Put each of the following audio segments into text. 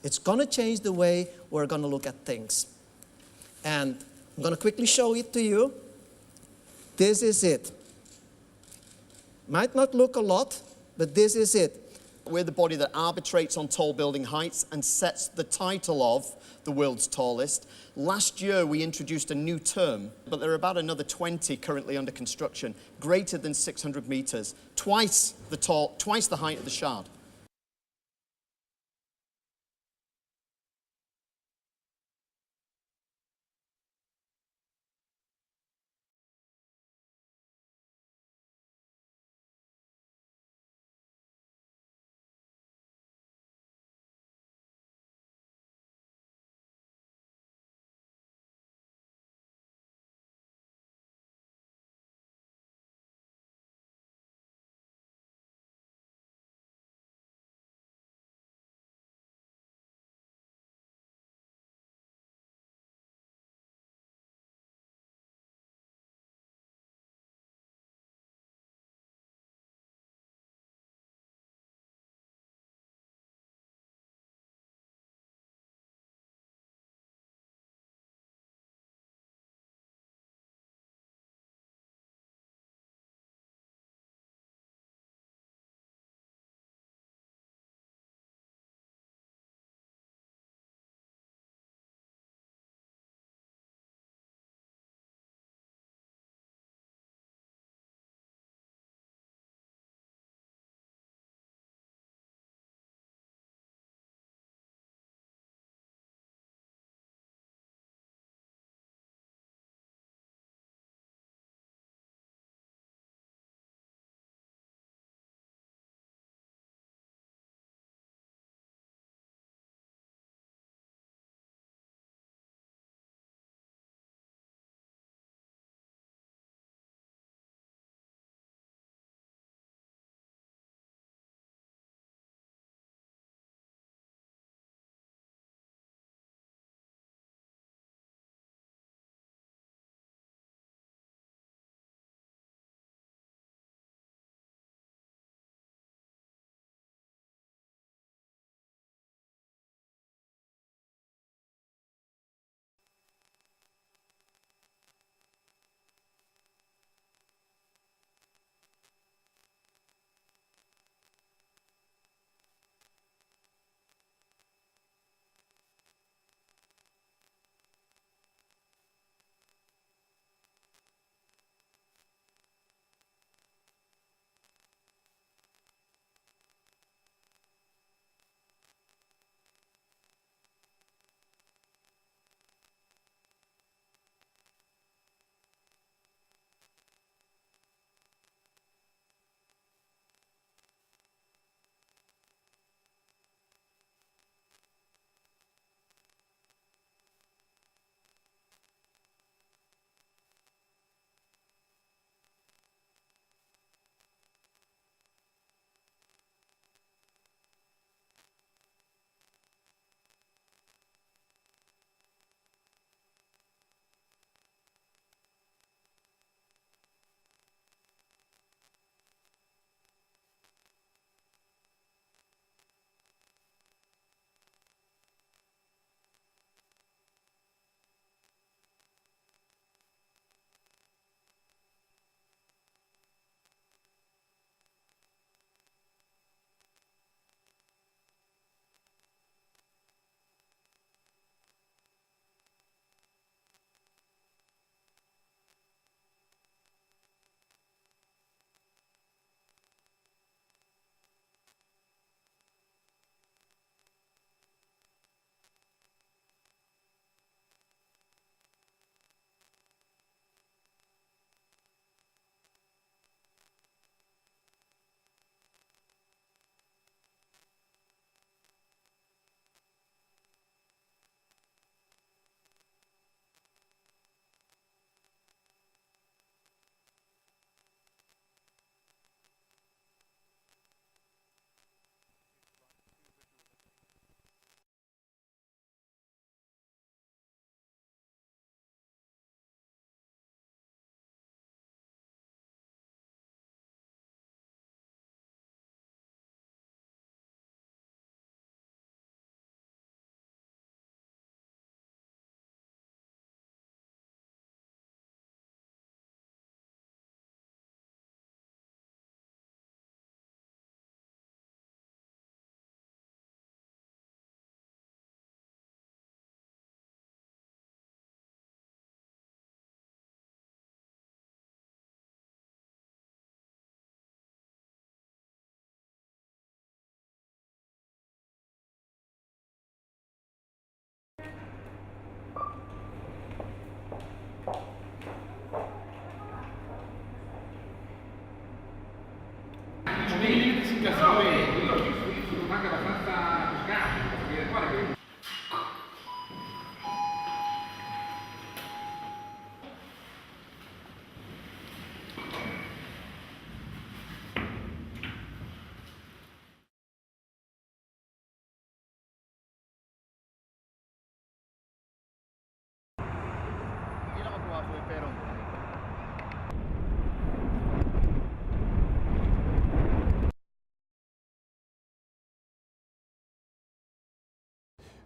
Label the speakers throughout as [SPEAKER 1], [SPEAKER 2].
[SPEAKER 1] It's going to change the way we're going to look at things. And I'm going to quickly show it to you. This is it. Might not look a lot, but this is it.
[SPEAKER 2] We're the body that arbitrates on tall building heights and sets the title of the world's tallest. Last year we introduced a new term, but there are about another 20 currently under construction, greater than 600 meters, twice the height of the Shard.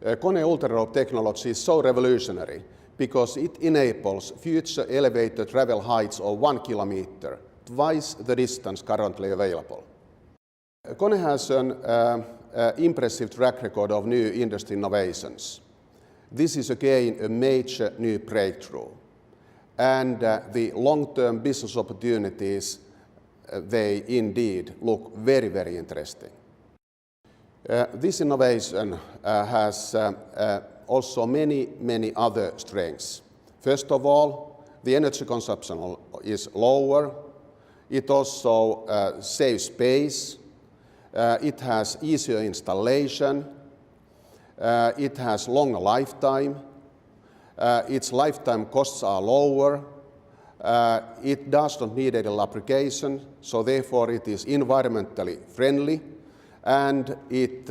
[SPEAKER 3] KONE UltraRope technology is so revolutionary because it enables future elevator travel heights of 1 kilometer, twice the distance currently available. KONE has an impressive track record of new industry innovations. This is again a major new breakthrough, and the long-term business opportunities, they indeed look very, very interesting. This innovation has also many other strengths. First of all, the energy consumption is lower. It also saves space. It has easier installation. It has longer lifetime. Its lifetime costs are lower. It does not need any lubrication, so therefore it is environmentally friendly, and it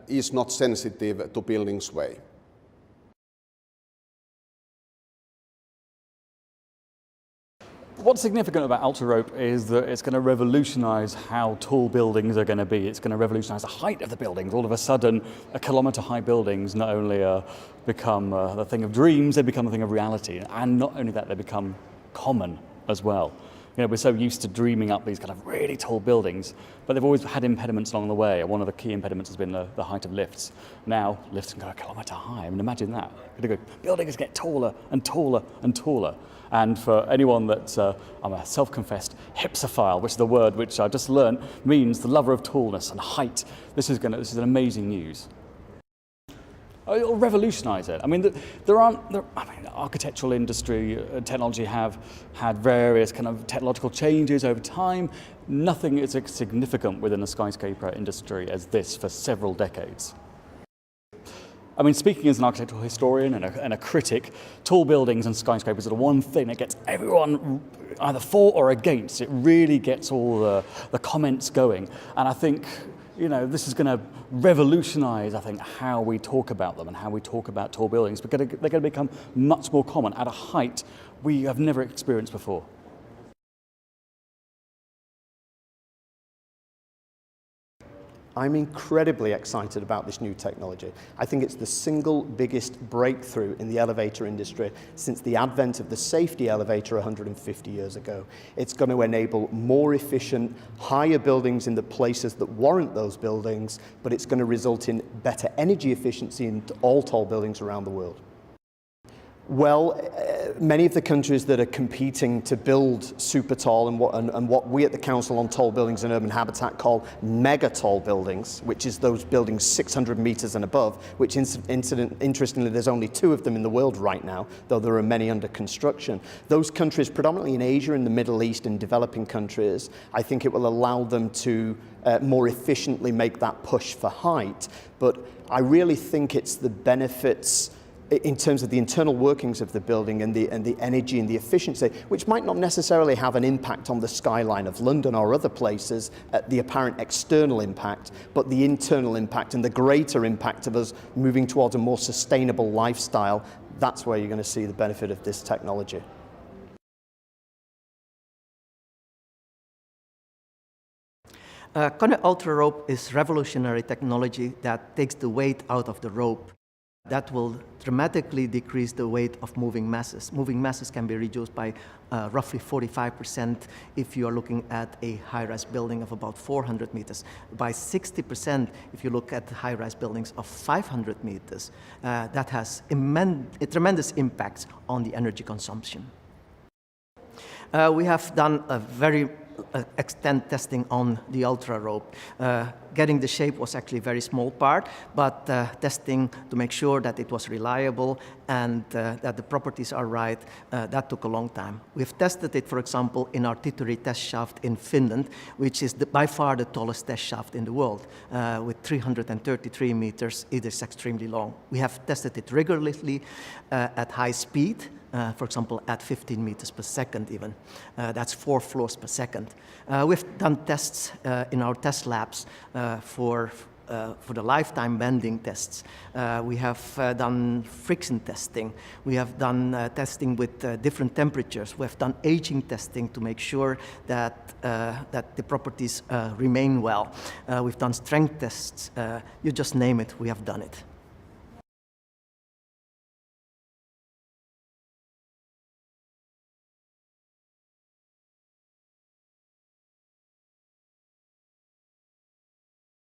[SPEAKER 3] is not sensitive to building sway.
[SPEAKER 4] What's significant about UltraRope is that it's going to revolutionize how tall buildings are going to be. It's going to revolutionize the height of the buildings. All of a sudden, a kilometre-high buildings not only become a thing of dreams, they become a thing of reality. And not only that, they become common as well. You know, we're so used to dreaming up these kind of really tall buildings, but they've always had impediments along the way. One of the key impediments has been the height of lifts. Now, lifts can go a kilometre high. I mean, imagine that. Buildings get taller and taller and taller. And for anyone that's, I'm a self-confessed hipsophile, which is the word which I just learned means the lover of tallness and height. This is an amazing news. It'll revolutionise it. I mean, architectural industry, technology have had various kind of technological changes over time. Nothing is as significant within the skyscraper industry as this for several decades. I mean, speaking as an architectural historian and a critic, tall buildings and skyscrapers are the one thing that gets everyone either for or against. It really gets all the comments going. And I think, you know, this is going to revolutionize, I think, how we talk about them and how we talk about tall buildings. They're going to become much more common at a height we have never experienced before.
[SPEAKER 5] I'm incredibly excited about this new technology. I think it's the single biggest breakthrough in the elevator industry since the advent of the safety elevator 150 years ago. It's going to enable more efficient, higher buildings in the places that warrant those buildings, but it's going to result in better energy efficiency in all tall buildings around the world. Well, many of the countries that are competing to build super tall and what we at the Council on Tall Buildings and Urban Habitat call mega tall buildings, which is those buildings 600 meters and above, which interestingly there's only 2 of them in the world right now, though there are many under construction. Those countries, predominantly in Asia and the Middle East and developing countries, I think it will allow them to more efficiently make that push for height. But I really think it's the benefits in terms of the internal workings of the building and the energy and the efficiency, which might not necessarily have an impact on the skyline of London or other places, the apparent external impact, but the internal impact and the greater impact of us moving towards a more sustainable lifestyle. That's where you're going to see the benefit of this technology.
[SPEAKER 6] KONE UltraRope is revolutionary technology that takes the weight out of the rope. That will dramatically decrease the weight of moving masses. Moving masses can be reduced by roughly 45% if you are looking at a high-rise building of about 400 meters. By 60% if you look at high-rise buildings of 500 meters. That has a tremendous impact on the energy consumption. We have done a very extent testing on the UltraRope. getting the shape was actually a very small part, but testing to make sure that it was reliable and that the properties are right, that took a long time. We've tested it, for example, in our Titori test shaft in Finland, which is by far the tallest test shaft in the world. With 333 meters, it is extremely long. We have tested it rigorously at high speed, for example, at 15 meters per second even. That's 4 floors per second. We've done tests in our test labs for the lifetime bending tests. We have done friction testing. We have done testing with different temperatures. We have done aging testing to make sure that the properties remain well. We've done strength tests. You just name it, we have done it.